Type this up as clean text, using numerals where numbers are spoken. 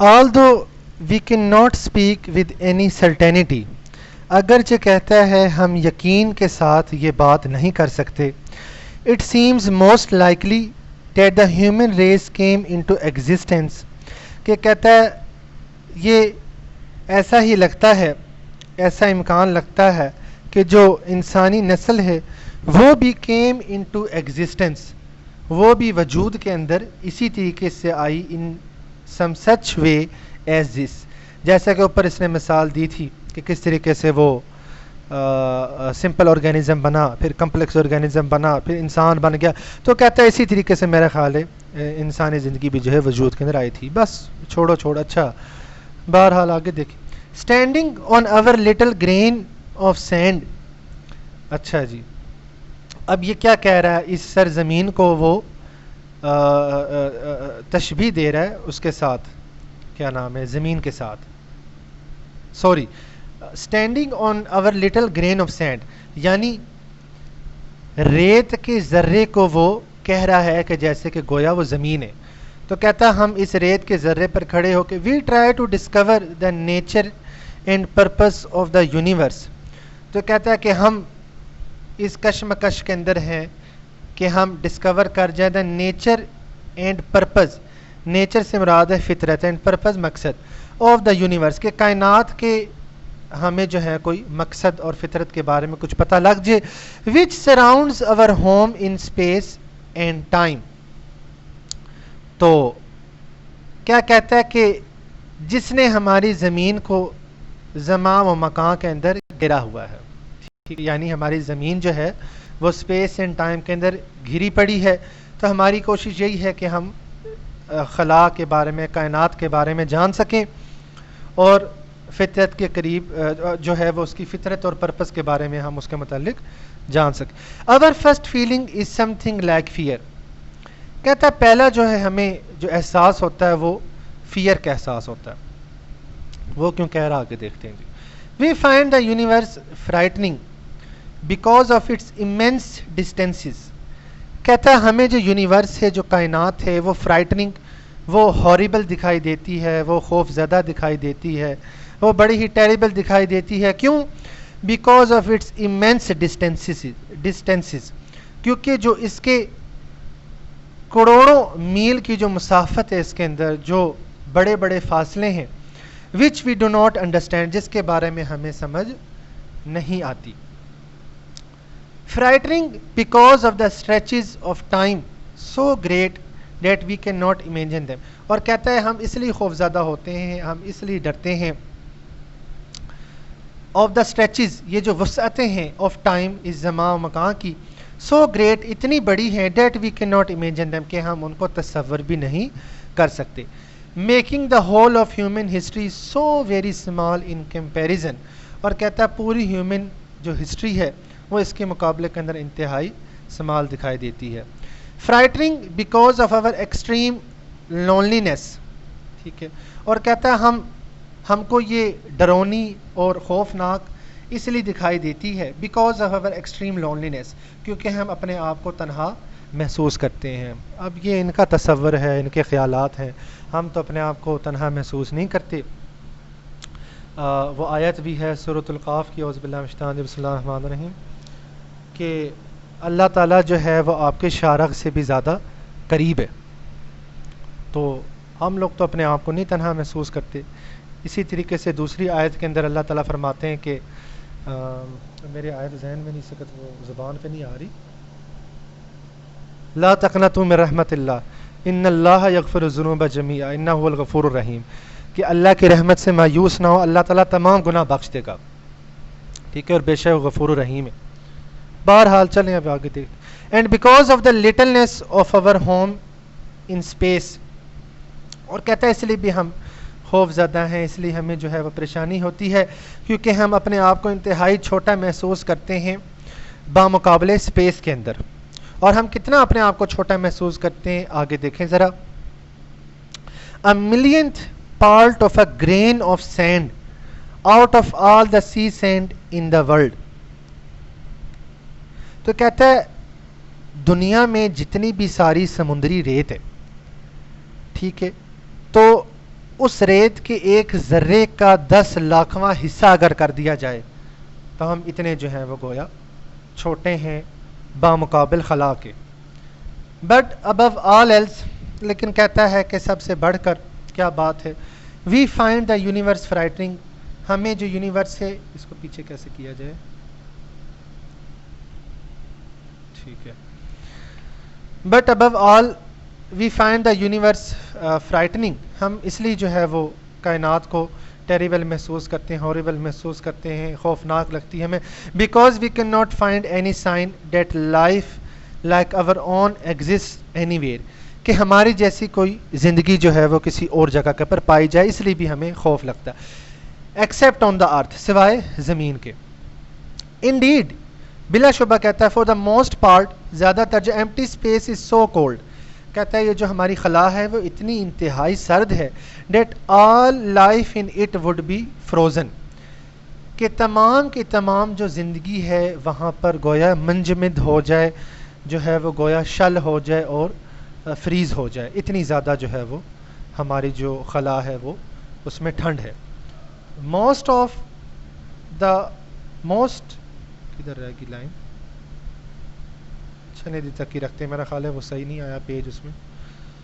although we cannot speak with any certainty, اگرچہ کہتا ہے ہم یقین کے ساتھ یہ بات نہیں کر سکتے. It seems most likely that the human race came into existence, کہ کہتا ہے یہ ایسا ہی لگتا ہے، ایسا امکان لگتا ہے کہ جو انسانی نسل ہے وہ بھی came into existence، وہ بھی وجود کے اندر اسی طریقے سے آئی in some such way as this، جیسا کہ اوپر اس نے مثال دی تھی کہ کس طریقے سے وہ سمپل آرگینزم بنا، پھر کمپلیکس آرگینزم بنا، پھر انسان بن گیا. تو کہتا ہے اسی طریقے سے میرا خیال ہے انسانی زندگی بھی جو ہے وجود کے اندر آئی تھی. بس چھوڑو اچھا بہرحال آگے دیکھیں. Standing on our little grain of sand. اچھا جی، اب یہ کیا کہہ رہا ہے؟ اس سرزمین کو وہ تشبیہ دے رہا ہے اس کے ساتھ، کیا نام ہے، زمین کے ساتھ. Sorry, standing on our little grain of sand, یعنی ریت کے ذرے کو وہ کہہ رہا ہے کہ جیسے کہ گویا وہ زمین ہے. تو کہتا ہے ہم اس ریت کے ذرے پر کھڑے ہو کے we try to discover the nature and purpose of the universe. تو کہتا ہے کہ ہم اس کشمکش کے اندر ہیں کہ ہم ڈسکور کر جائیں دا نیچر اینڈ پرپز. نیچر سے مراد ہے فطرت، اینڈ پرپز مقصد، آف دا یونیورس، کہ کائنات کے ہمیں جو ہے کوئی مقصد اور فطرت کے بارے میں کچھ پتہ لگ جائے. وچ سراؤنڈز اور home in space and time. تو کیا کہتا ہے کہ جس نے ہماری زمین کو زمان و مکان کے اندر گھیرا ہوا ہے، یعنی ہماری زمین جو ہے وہ اسپیس اینڈ ٹائم کے اندر گھری پڑی ہے. تو ہماری کوشش یہی ہے کہ ہم خلا کے بارے میں، کائنات کے بارے میں جان سکیں اور فطرت کے قریب جو ہے وہ اس کی فطرت اور پرپس کے بارے میں ہم اس کے متعلق جان سکیں. our first feeling is something like fear. کہتا ہے پہلا جو ہے ہمیں جو احساس ہوتا ہے وہ فیئر کا احساس ہوتا ہے. وہ کیوں کہہ رہا آگے دیکھتے ہیں. we find the universe frightening because of its immense distances. کہتا ہے ہمیں جو یونیورس ہے، جو کائنات ہے، وہ فرائٹننگ، وہ ہاریبل دکھائی دیتی ہے، وہ خوف زدہ دکھائی دیتی ہے، وہ بڑی ہی ٹیریبل دکھائی دیتی ہے. کیوں؟ بیکاز آف اٹس ایمینس ڈسٹینسز، کیونکہ جو اس کے کروڑوں میل کی جو مسافت ہے اس کے اندر، جو بڑے بڑے فاصلے ہیں، which we do not understand, جس کے بارے میں ہمیں سمجھ نہیں آتی. Frightening because of the stretches of time so great that we can not imagine them. اور کہتا ہے ہم اس لیے خوفزدہ ہوتے ہیں، ہم اس لیے ڈرتے ہیں آف دا اسٹریچز، یہ جو وسعتیں ہیں، آف ٹائم، اس زمان و مکان کی، سو گریٹ، اتنی بڑی ہیں، that we can not imagine them, کہ ہم ان کو تصور بھی نہیں کر سکتے. Making the whole of human history so very small in comparison. اور کہتا ہے پوری ہیومن جو ہسٹری ہے وہ اس کے مقابلے کے اندر انتہائی اسمال دکھائی دیتی ہے. Frightening because of our extreme loneliness. ٹھیک ہے. اور کہتا ہے ہم کو یہ ڈرونی اور خوفناک اس لیے دکھائی دیتی ہے because of our extreme loneliness, کیونکہ ہم اپنے آپ کو تنہا محسوس کرتے ہیں. اب یہ ان کا تصور ہے، ان کے خیالات ہیں، ہم تو اپنے آپ کو تنہا محسوس نہیں کرتے. وہ آیت بھی ہے سورۃ القاف کی، اعوذ باللہ من الشیطان الرجیم، بسم اللہ الرحمن الرحیم، کہ اللہ تعالیٰ جو ہے وہ آپ کے شارغ سے بھی زیادہ قریب ہے. تو ہم لوگ تو اپنے آپ کو نہیں تنہا محسوس کرتے. اسی طریقے سے دوسری آیت کے اندر اللہ تعالیٰ فرماتے ہیں کہ میرے آیت ذہن میں نہیں سکت، وہ زبان پہ نہیں آ رہی، لا تقنطوا من رحمت اللہ ان اللہ یغفر الذنوب جمیعا انہ هو الغفور الرحیم، کہ اللہ کی رحمت سے مایوس نہ ہو، اللہ تعالیٰ تمام گناہ بخش دے گا. ٹھیک ہے، اور بے شک غفور الرحیم ہے. بہرحال چلیں اب آگے دیکھ. And because of the littleness of our home in space. اور کہتا ہے اس لیے بھی ہم خوف زدہ ہیں، اس لیے ہمیں جو ہے وہ پریشانی ہوتی ہے، کیونکہ ہم اپنے آپ کو انتہائی چھوٹا محسوس کرتے ہیں بامقابلے اسپیس کے اندر. اور ہم کتنا اپنے آپ کو چھوٹا محسوس کرتے ہیں آگے دیکھیں ذرا. a millionth part of a grain of sand out of all the sea sand in the world. تو کہتا ہے دنیا میں جتنی بھی ساری سمندری ریت ہے، ٹھیک ہے، تو اس ریت کے ایک ذرے کا 10 لاکھواں حصہ اگر کر دیا جائے تو ہم اتنے جو ہیں وہ گویا چھوٹے ہیں بامقابل خلا کے. بٹ ابو آل ایلس، لیکن کہتا ہے کہ سب سے بڑھ کر کیا بات ہے، we find the universe frightening, ہمیں جو یونیورس ہے، اس کو پیچھے کیسے کیا جائے، ٹھیک ہے، but above all we find the universe frightening, ہم اس لیے جو ہے وہ کائنات کو ٹیریبل محسوس کرتے ہیں، ہاریبل محسوس کرتے ہیں، خوفناک لگتی ہے ہمیں، because we can not find any sign that life like our own exist any where, کہ ہماری جیسی کوئی زندگی جو ہے وہ کسی اور جگہ کے پر پائی جائے، اس لیے بھی ہمیں خوف لگتا ہے، ایکسیپٹ آن دا ارتھ، سوائے زمین کے. انڈیڈ، بلا شبہ کہتا ہے، فار دا موسٹ پارٹ، زیادہ تر جو empty space is so cold, کہتا ہے یہ جو ہماری خلا ہے وہ اتنی انتہائی سرد ہے، that all life in it would be frozen, کہ تمام کی تمام جو زندگی ہے وہاں پر گویا منجمد ہو جائے، جو ہے وہ گویا شل ہو جائے اور فریز ہو جائے، اتنی زیادہ جو ہے وہ ہماری جو خلا ہے وہ اس میں ٹھنڈ ہے. موسٹ آف دا موسٹ، کدھر رہ گی لائن، چنے دی تک ہی رکھتے ہیں، میرا خیال ہے وہ صحیح نہیں آیا پیج اس میں.